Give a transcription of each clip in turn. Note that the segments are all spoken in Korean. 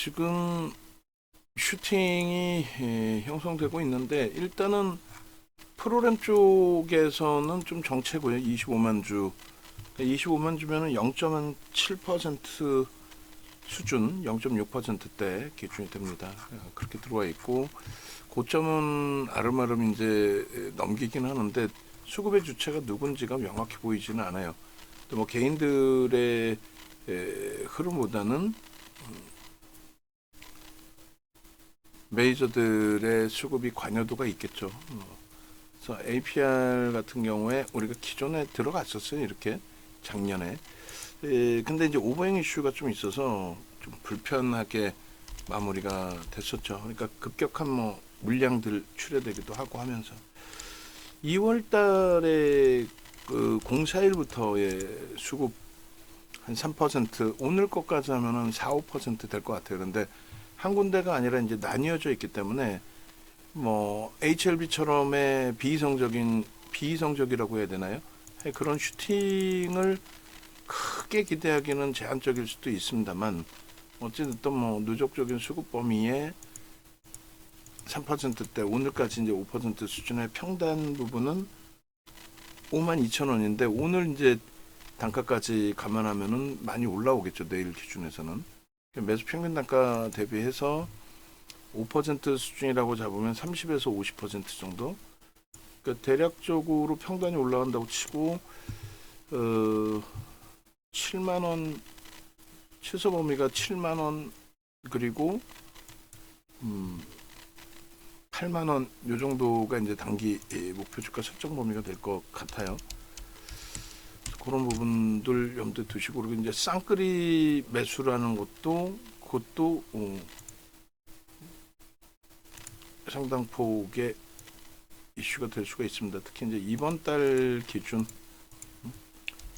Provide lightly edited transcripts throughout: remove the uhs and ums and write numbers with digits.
지금 슈팅이 형성되고 있는데 일단은 프로램 쪽에서는 좀 정체고요. 25만 주. 25만 주면은 0.7% 수준, 0.6%대 기준이 됩니다. 그렇게 들어와 있고 고점은 아름아름 이제 넘기긴 하는데 수급의 주체가 누군지가 명확히 보이지는 않아요. 또 뭐 개인들의 흐름보다는 메이저들의 수급이 관여도가 있겠죠. 그래서 APR 같은 경우에 우리가 기존에 들어갔었어요. 이렇게 작년에. 근데 이제 오버행 이슈가 좀 있어서 좀 불편하게 마무리가 됐었죠. 그러니까 급격한 뭐 물량들 출회되기도 하고 하면서 2월 달에 그 04일부터의 수급 한 3%, 오늘 것까지 하면은 4, 5%될 것 같아요. 근데 한 군데가 아니라 이제 나뉘어져 있기 때문에 뭐 HLB처럼의 비이성적이라고 해야 되나요? 그런 슈팅을 크게 기대하기는 제한적일 수도 있습니다만 어쨌든 뭐 누적적인 수급 범위에 3%대 오늘까지 이제 5% 수준의 평단 부분은 52,000원인데 오늘 이제 단가까지 감안하면은 많이 올라오겠죠. 내일 기준에서는 매수 평균 단가 대비해서 5% 수준이라고 잡으면 30에서 50% 정도. 그러니까 대략적으로 평단이 올라간다고 치고 7만 원 최소 범위가 7만 원 그리고 8만 원 요 정도가 이제 단기 목표 주가 설정 범위가 될 것 같아요. 그런 부분들 염두에 두시고 그리고 이제 쌍끌이 매수라는 그것도 상당 폭의 이슈가 될 수가 있습니다. 특히 이제 이번 달 기준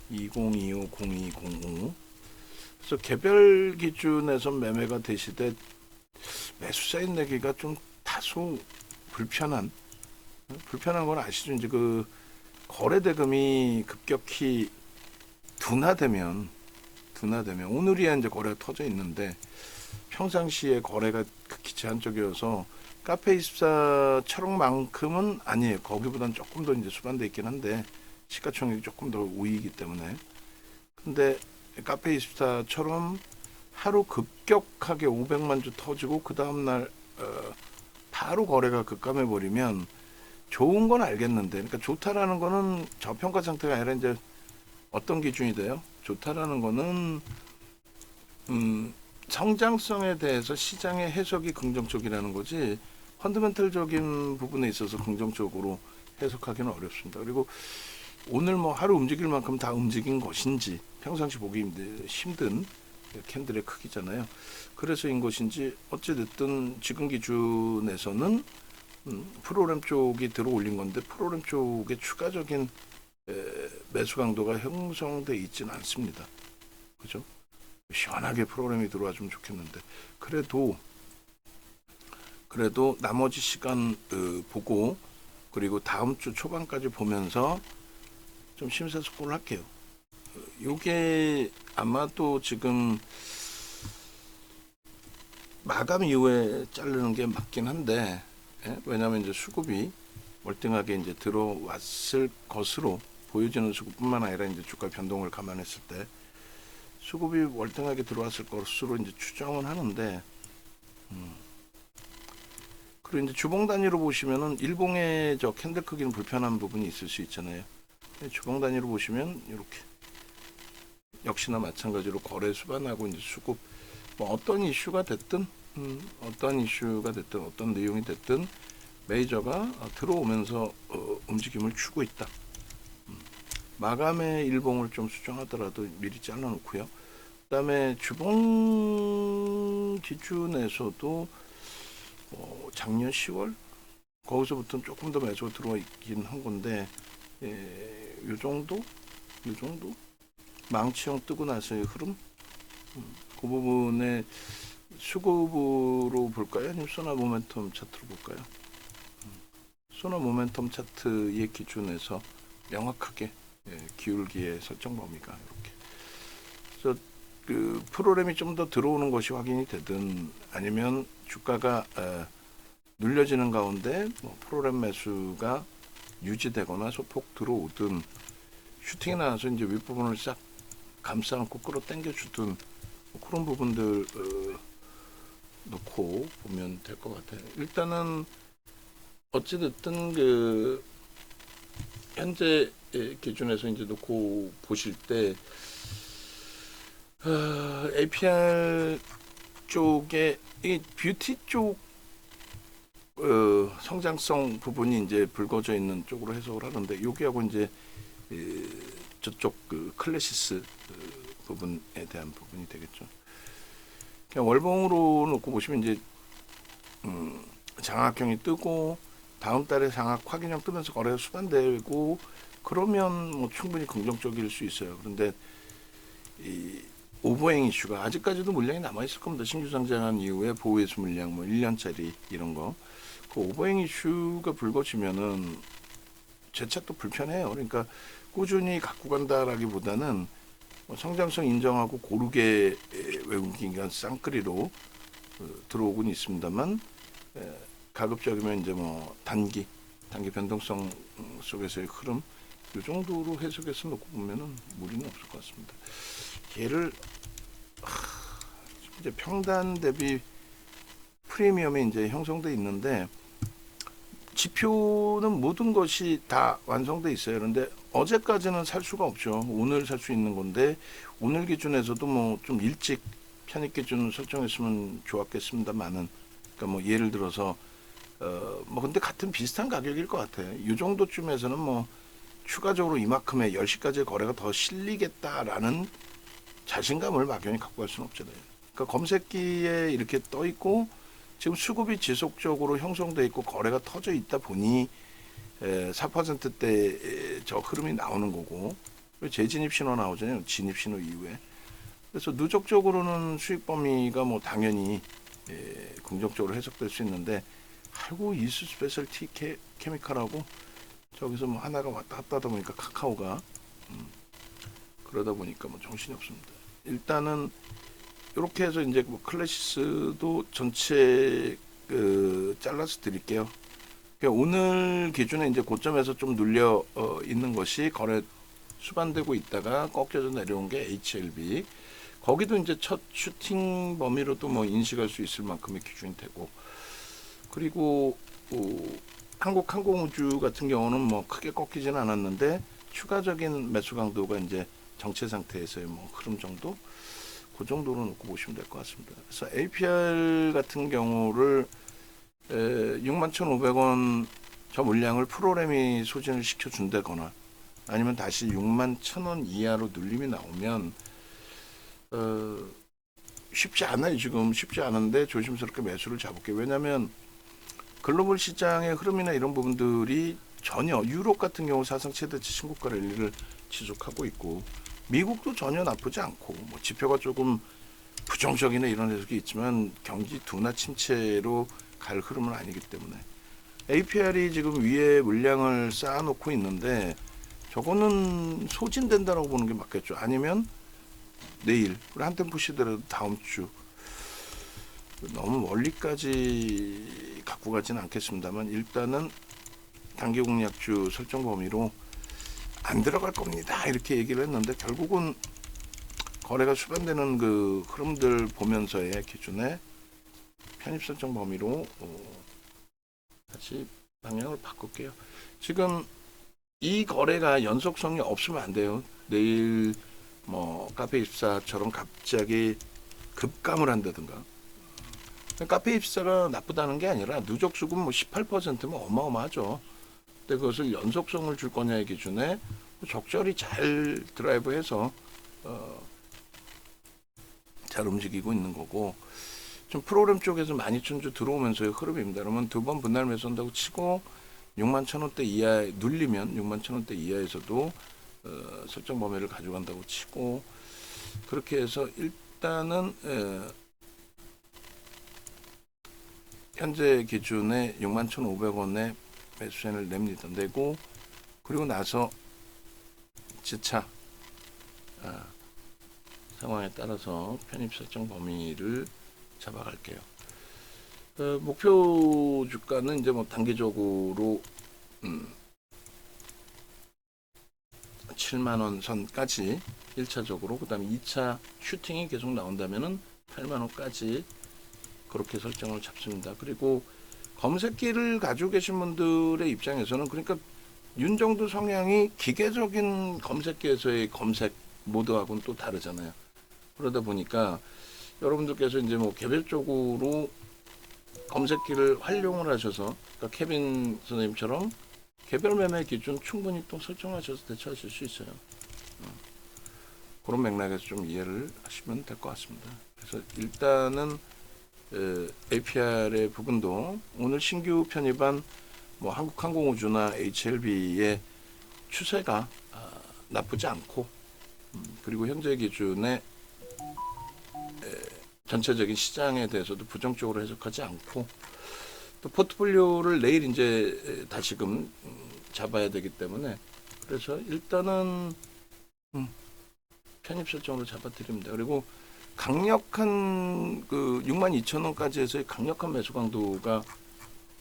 2025, 0205 그래서 개별 기준에서 매매가 되시되 매수 사인 내기가 좀 다소 불편한 건 아시죠? 이제 그 거래 대금이 급격히 둔화되면 오늘이야 이제 거래가 터져 있는데 평상시에 거래가 극히 제한적이어서 카페24처럼만큼은 아니에요. 거기보다는 조금 더 이제 수반돼 있긴 한데 시가총액이 조금 더 우위이기 때문에 근데 카페24처럼 하루 급격하게 500만 주 터지고 그 다음날 바로 거래가 급감해 버리면 좋은 건 알겠는데 그러니까 좋다라는 거는 저평가 상태가 아니라 이제 어떤 기준이 돼요? 좋다라는 거는 성장성에 대해서 시장의 해석이 긍정적이라는 거지 펀더멘털적인 부분에 있어서 긍정적으로 해석하기는 어렵습니다. 그리고 오늘 뭐 하루 움직일 만큼 다 움직인 것인지 평상시 보기 힘든 캔들의 크기잖아요. 그래서인 것인지 어찌됐든 지금 기준에서는 프로그램 쪽이 들어 올린 건데 프로그램 쪽에 추가적인 매수 강도가 형성돼 있지는 않습니다. 그죠? 시원하게 프로그램이 들어와 주면 좋겠는데 그래도 나머지 시간 보고 그리고 다음 주 초반까지 보면서 좀 심사숙고를 할게요. 요게 아마도 지금 마감 이후에 자르는 게 맞긴 한데 왜냐하면 이제 수급이 월등하게 이제 들어왔을 것으로 보여지는 수급뿐만 아니라 이제 주가 변동을 감안했을 때 수급이 월등하게 들어왔을 것으로 이제 추정은 하는데 그리고 이제 주봉 단위로 보시면은 일봉의 저 캔들 크기는 불편한 부분이 있을 수 있잖아요. 주봉 단위로 보시면 이렇게 역시나 마찬가지로 거래 수반하고 이제 수급 뭐 어떤 이슈가 됐든 어떤 내용이 됐든 메이저가 들어오면서 움직임을 주고 있다. 마감의 일봉을 좀 수정하더라도 미리 잘라놓고요. 그다음에 주봉 기준에서도 작년 10월 거기서부터는 조금 더 매수가 들어와 있긴 한 건데 요 정도 망치형 뜨고 나서의 흐름 그 부분에 수급으로 볼까요? 아니면 소나 모멘텀 차트로 볼까요? 소나 모멘텀 차트의 기준에서 명확하게 기울기의 설정 범위가 이렇게. 그래서 그 프로그램이 좀 더 들어오는 것이 확인이 되든 아니면 주가가 눌려지는 가운데 뭐 프로그램 매수가 유지되거나 소폭 들어오든 슈팅이 나와서 이제 윗부분을 싹 감싸 안고 끌어당겨 주든 뭐 그런 부분들 놓고 보면 될 것 같아요. 일단은 어찌됐든 그 현재 기준에서 이제 놓고 보실 때 APR 쪽에 이 뷰티 쪽 성장성 부분이 이제 불거져 있는 쪽으로 해석을 하는데 여기하고 이제 저쪽 그 클래시스 부분에 대한 부분이 되겠죠. 그냥 월봉으로 놓고 보시면 이제 장악형이 뜨고 다음 달에 장악 확인형 뜨면서 거래가 수반되고 그러면 뭐 충분히 긍정적일 수 있어요. 그런데 이 오버행 이슈가 아직까지도 물량이 남아 있을 겁니다. 신규 상장한 이후에 보호회수 물량 뭐 1년짜리 이런 거. 그 오버행 이슈가 불거지면은 재착도 불편해요. 그러니까 꾸준히 갖고 간다라기보다는 뭐 성장성 인정하고 고르게 외국인간 쌍끌이로 들어오곤 있습니다만 가급적이면 이제 뭐 단기 변동성 속에서의 흐름 이 정도로 해석해서 놓고 보면은 무리는 없을 것 같습니다. 얘를 이제 평단 대비 프리미엄이 이제 형성돼 있는데 지표는 모든 것이 다 완성돼 있어요. 그런데 어제까지는 살 수가 없죠. 오늘 살 수 있는 건데 오늘 기준에서도 뭐 좀 일찍 편입 기준 설정했으면 좋았겠습니다만은 그러니까 뭐 예를 들어서 뭐 근데 같은 비슷한 가격일 것 같아요. 이 정도쯤에서는 뭐 추가적으로 이만큼의 10시까지 거래가 더 실리겠다라는 자신감을 막연히 갖고 갈 수는 없잖아요. 그러니까 검색기에 이렇게 떠 있고 지금 수급이 지속적으로 형성돼 있고 거래가 터져 있다 보니 4%대 저 흐름이 나오는 거고 재진입 신호 나오잖아요. 진입 신호 이후에. 그래서 누적적으로는 수익 범위가 뭐 당연히 긍정적으로 해석될 수 있는데 아이고 이수 스페셜티 케미칼하고 저기서 뭐 하나가 왔다 갔다 하다 보니까 카카오가 그러다 보니까 뭐 정신이 없습니다. 일단은 이렇게 해서 이제 뭐 클래시스도 전체 잘라서 드릴게요. 그러니까 오늘 기준에 이제 고점에서 좀 눌려 있는 것이 거래 수반되고 있다가 꺾여서 내려온 게 HLB. 거기도 이제 첫 슈팅 범위로도 뭐 인식할 수 있을 만큼의 기준이 되고 그리고 한국항공우주 같은 경우는 뭐 크게 꺾이지는 않았는데 추가적인 매수 강도가 이제 정체 상태에서의 뭐 흐름 정도 그 정도로 놓고 보시면 될 것 같습니다. 그래서 APR 같은 경우를 61,500원 저 물량을 프로그램이 소진을 시켜준다거나 아니면 다시 61,000원 이하로 눌림이 나오면 쉽지 않아요. 지금 쉽지 않은데 조심스럽게 매수를 잡을게요. 왜냐하면 글로벌 시장의 흐름이나 이런 부분들이 전혀 유럽 같은 경우 사상 최대치 신고가 랠리를 지속하고 있고 미국도 전혀 나쁘지 않고 뭐 지표가 조금 부정적이나 이런 해석이 있지만 경기 둔화 침체로 갈 흐름은 아니기 때문에 APR이 지금 위에 물량을 쌓아놓고 있는데 저거는 소진된다라고 보는 게 맞겠죠. 아니면 내일 우리 한템 푸시더라도 다음 주 너무 멀리까지 갖고 가지는 않겠습니다만 일단은 단기 공략주 설정 범위로 안 들어갈 겁니다. 이렇게 얘기를 했는데 결국은 거래가 수반되는 그 흐름들 보면서의 기준에 편입 설정 범위로 다시 방향을 바꿀게요. 지금 이 거래가 연속성이 없으면 안 돼요. 내일 뭐 카페24처럼 갑자기 급감을 한다든가. 카페24가 나쁘다는 게 아니라 누적 수급 뭐 18%면 어마어마하죠. 근데 그것을 연속성을 줄 거냐의 기준에 적절히 잘 드라이브해서 잘 움직이고 있는 거고 좀 프로그램 쪽에서 12,000주 들어오면서의 흐름입니다. 그러면 두 번 분할 매수한다고 치고 61,000원대 이하 눌리면 61,000원대 이하에서도 설정 범위를 가져간다고 치고 그렇게 해서 일단은 현재 기준에 61,500원에 매수세를 냅니다. 내고 그리고 나서 재차 상황에 따라서 편입 설정 범위를 잡아갈게요. 목표 주가는 이제 뭐 단기적으로 7만원 선까지 1차적으로, 그 다음에 2차 슈팅이 계속 나온다면은 8만원까지 그렇게 설정을 잡습니다. 그리고 검색기를 가지고 계신 분들의 입장에서는, 그러니까 윤정도 성향이 기계적인 검색기에서의 검색 모드하고는 또 다르잖아요. 그러다 보니까 여러분들께서 이제 뭐 개별적으로 검색기를 활용을 하셔서, 그러니까 케빈 선생님처럼 개별 매매 기준 충분히 또 설정하셔서 대처하실 수 있어요. 그런 맥락에서 좀 이해를 하시면 될 것 같습니다. 그래서 일단은 APR의 부분도 오늘 신규 편입한 뭐 한국항공우주나 HLB의 추세가 나쁘지 않고, 그리고 현재 기준에 전체적인 시장에 대해서도 부정적으로 해석하지 않고, 또 포트폴리오를 내일 이제 다시금 잡아야 되기 때문에, 그래서 일단은 편입 설정으로 잡아드립니다. 그리고 강력한 그 62,000원까지 해서의 강력한 매수 강도가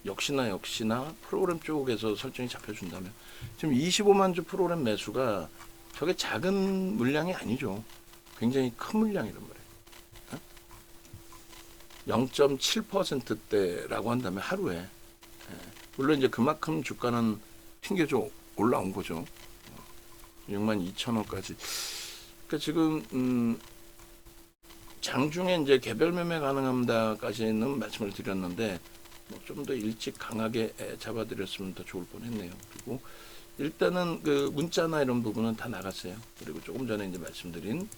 역시나 프로그램 쪽에서 설정이 잡혀준다면, 지금 25만 주 프로그램 매수가 저게 작은 물량이 아니죠. 굉장히 큰 물량이란 말이에요. 0.7%대라고 한다면 하루에, 물론 이제 그만큼 주가는 튕겨져 올라온 거죠. 62,000원까지. 그러니까 지금 장중에 이제 개별 매매 가능합니다까지는 말씀을 드렸는데, 좀 더 일찍 강하게 잡아드렸으면 더 좋을 뻔했네요. 그리고 일단은 그 문자나 이런 부분은 다 나갔어요. 그리고 조금 전에 이제 말씀드린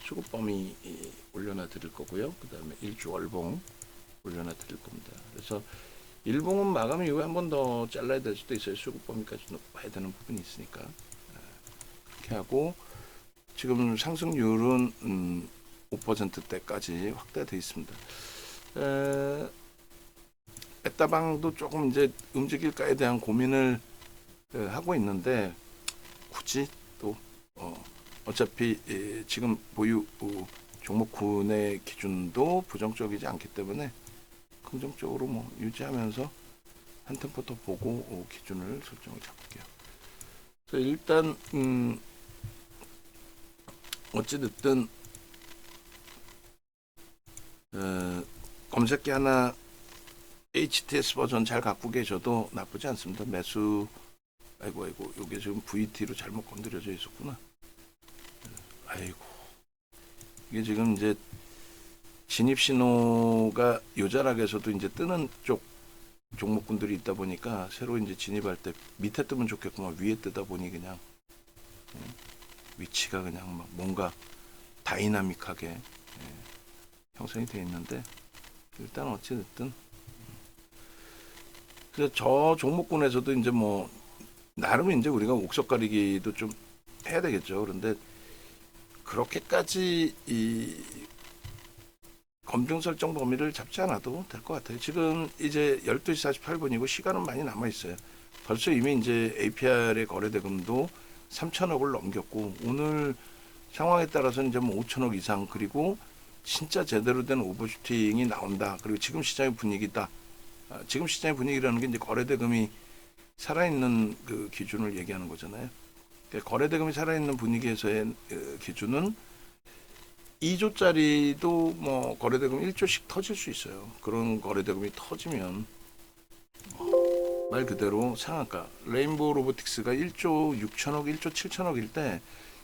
수급 범위 올려놔 드릴 거고요. 그 다음에 일주 월봉 올려놔 드릴 겁니다. 그래서 일봉은 마감 이후에 한 번 더 잘라야 될 수도 있어요. 수급 범위까지 높아야 되는 부분이 있으니까. 그렇게 하고, 지금 상승률은 5%대까지 확대되어 있습니다. 에따방도 조금 이제 움직일까에 대한 고민을 하고 있는데, 굳이 또 어차피 지금 보유 종목군의 기준도 부정적이지 않기 때문에 긍정적으로 뭐 유지하면서 한 템포 더 보고 기준을 설정을 잡을게요. 그래서 일단 어찌됐든 검색기 하나 HTS 버전 잘 갖고 계셔도 나쁘지 않습니다. 매수, 아이고 이게 지금 VT로 잘못 건드려져 있었구나. 아이고, 이게 지금 이제 진입 신호가 요 자락에서도 이제 뜨는 쪽 종목군들이 있다 보니까, 새로 이제 진입할 때 밑에 뜨면 좋겠구만, 위에 뜨다 보니 그냥 위치가 그냥 막 뭔가 다이나믹하게 형성이 되어 있는데, 일단 어찌됐든 그래서 저 종목군에서도 이제 뭐 나름 이제 우리가 옥석 가리기도 좀 해야 되겠죠. 그런데 그렇게까지 이 검증 설정 범위를 잡지 않아도 될 것 같아요. 지금 이제 12시 48분이고 시간은 많이 남아 있어요. 벌써 이미 이제 APR의 거래 대금도 3천억을 넘겼고, 오늘 상황에 따라서는 이제 뭐 5천억 이상, 그리고 진짜 제대로 된 오버슈팅이 나온다. 그리고 지금 시장의 분위기다. 지금 시장의 분위기라는 게 이제 거래 대금이 살아있는 그 기준을 얘기하는 거잖아요. 그러니까 거래 대금이 살아있는 분위기에서의 기준은 2조짜리도 뭐 거래 대금 1조씩 터질 수 있어요. 그런 거래 대금이 터지면 말 그대로 상한가, 레인보우 로보틱스가 1조 6천억, 1조 7천억일 때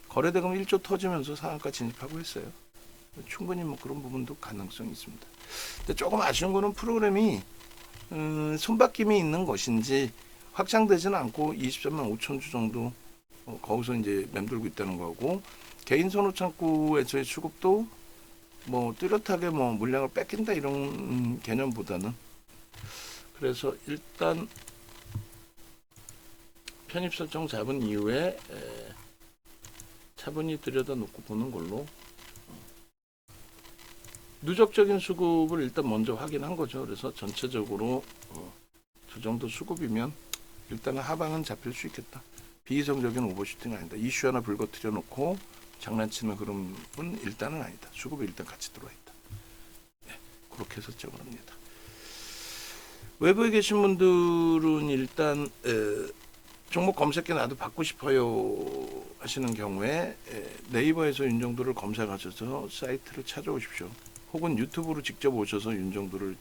거래 대금 1조 터지면서 상한가 진입하고 했어요. 충분히 뭐 그런 부분도 가능성이 있습니다. 근데 조금 아쉬운 거는 프로그램이 손바뀜이 있는 것인지 확장되지는 않고 23만 5천 주 정도 거기서 이제 맴돌고 있다는 거고, 개인 선호 창구에서의 수급도 뭐 뚜렷하게 뭐 물량을 뺏긴다 이런 개념보다는, 그래서 일단 편입 설정 잡은 이후에 차분히 들여다 놓고 보는 걸로, 누적적인 수급을 일단 먼저 확인한 거죠. 그래서 전체적으로 저 정도 수급이면 일단은 하방은 잡힐 수 있겠다. 비이성적인 오버슈팅은 아니다. 이슈 하나 불거트려 놓고 장난치는 흐름은 일단은 아니다. 수급이 일단 같이 들어와 있다. 네, 그렇게 해서 적어합니다. 외부에 계신 분들은 일단 종목 검색해 나도 받고 싶어요 하시는 경우에 네이버에서 윤정도를 검색하셔서 사이트를 찾아오십시오. 혹은 유튜브로 직접 오셔서 윤정도를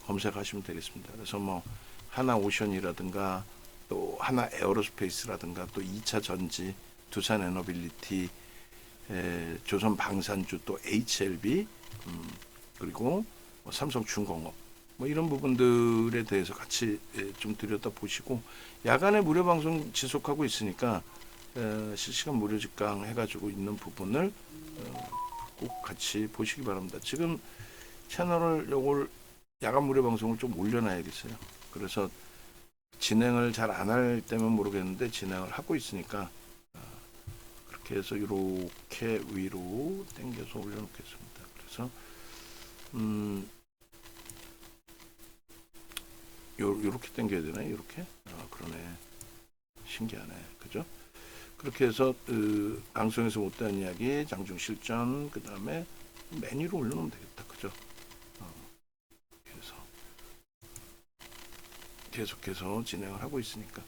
검색하시면 되겠습니다. 그래서 뭐 하나오션이라든가 또 하나 에어로스페이스라든가 또 2차 전지, 두산 에너빌리티, 조선 방산주, 또 HLB, 그리고 뭐 삼성중공업 뭐 이런 부분들에 대해서 같이 좀 들여다 보시고, 야간에 무료 방송 지속하고 있으니까 실시간 무료 직강 해가지고 있는 부분을 꼭 같이 보시기 바랍니다. 지금 채널을 요걸 야간 무료 방송을 좀 올려놔야겠어요. 그래서 진행을 잘 안 할 때면 모르겠는데 진행을 하고 있으니까 그렇게 해서 이렇게 위로 당겨서 올려놓겠습니다. 그래서 요렇게 당겨야 되나? 요렇게? 그러네. 신기하네. 그죠? 그렇게 해서 방송에서 못다한 이야기, 장중 실전, 그 다음에 메뉴로 올려놓으면 되겠다. 그죠? 그래서 계속해서 진행을 하고 있으니까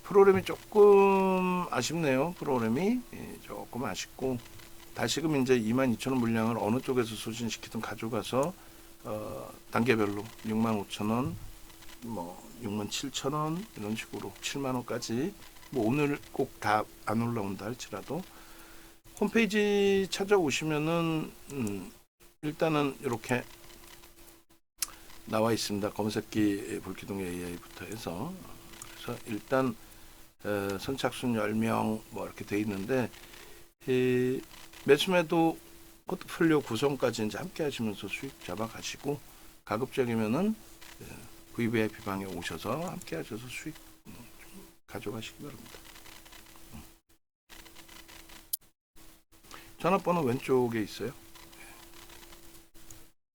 프로그램이 조금 아쉽네요. 프로그램이 조금 아쉽고, 다시금 이제 22,000원 물량을 어느 쪽에서 소진시키든 가져가서 단계별로 65,000원, 뭐 67,000원 이런 식으로 70,000원까지, 뭐 오늘 꼭 다 안 올라온다 할지라도 홈페이지 찾아오시면은 일단은 이렇게 나와 있습니다. 검색기 볼기둥 AI부터 해서. 그래서 일단 선착순 10명 뭐 이렇게 돼 있는데, 매수매도 포트폴리오 구성까지 이제 함께 하시면서 수익 잡아 가시고, 가급적이면은 VVIP 방에 오셔서 함께 하셔서 수익 좀 가져가시기 바랍니다. 전화번호 왼쪽에 있어요.